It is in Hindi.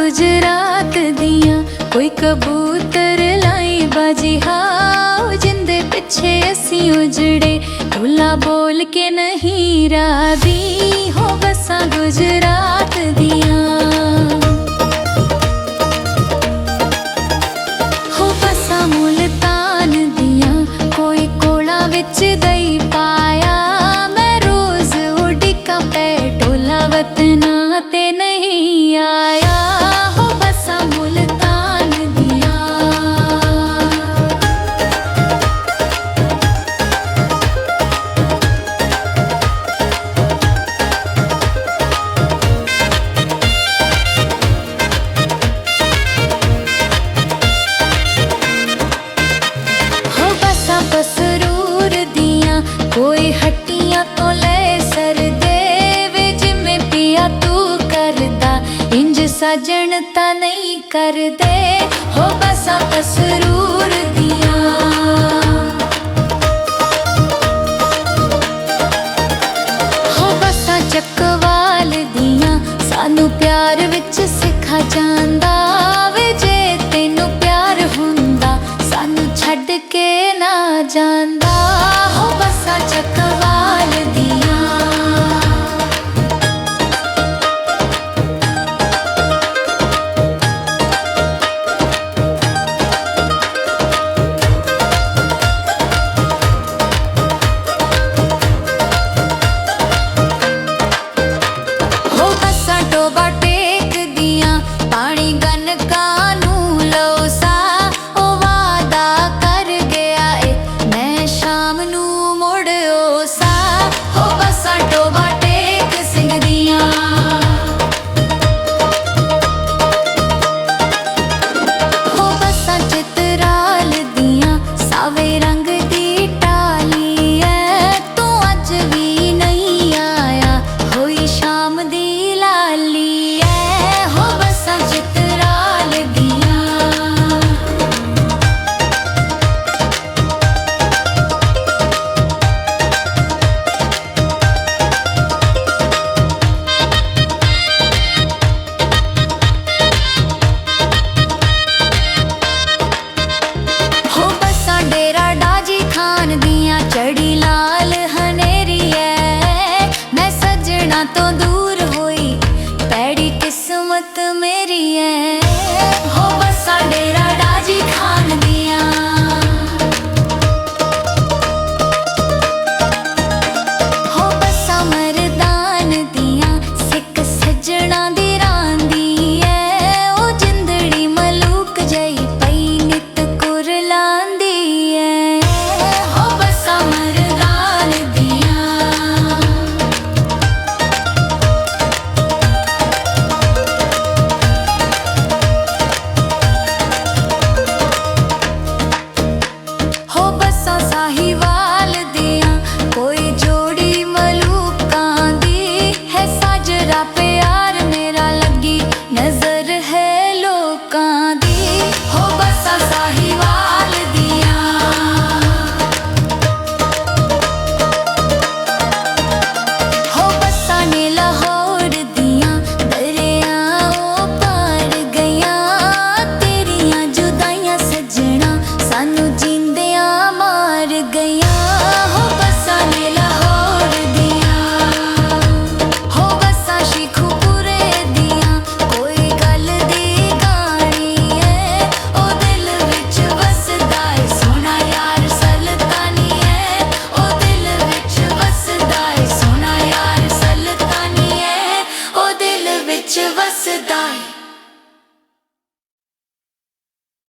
गुजरात दियां कोई कबूतर लाई बाजी हाओ जिंदे पिछे असी उजड़े ढोला बोल के नहीं रादी हो बसा गुजरात दियां हो बसा मुल्तान दियां कोई कोला विच दई पाया मैं रोज उडिका पे ढोला वतना ते नहीं आया हो बसा मुल्तान दियां हो बसा बसरूर दियां कोई हट्टियां तो ले सर दे जिमें पिया तू करदा इंज सजन ता नहीं कर दे हो बसा बसरूर दियां हो बसा चकवाल दियां सानू प्यार विच सिखा जांदा वे जे तेनू प्यार हुंदा सानू छड्ड के ना जांदा हो बसा चकवाल दियां हो बसा डोबा टेक दियां पानी गन कानू लो सा ओ वादा कर गया ए मैं शाम नू मुड़ ओ सा हो बसा डोबा टेक सिंह दियां हो बसा चितराल दियां सावे रंग दी टाली ऐ तू अज भी नहीं आया होई शाम दी लाली ऐ हो बसा चितराल दियां हो बसा डेरा डाजी खान दियां चढ़ी लाल हनेरी ऐ मैं सजना तो दूर होई पैड़ी किस्मत मेरी ऐ हो बसा डेरा डाजी खान दियां हो बसा मरदान दियां सिक सजना दी रांदी ऐ ओ जिंदड़ी मलूक जई पई नित कुरलांदी ऐ हो बसा मरदान दियां हो बसा साहिवाल दियां कोई जोड़ी मलूकां दी है साजरा प्यार मेरा लगी नजर है लोकां दी हो बसा साहिवाल दियां हो बसा ने लाहौर दियां दरियाओं पार गईयां तेरियां जुदाइयां सजना सानू जींदियां मार गईयां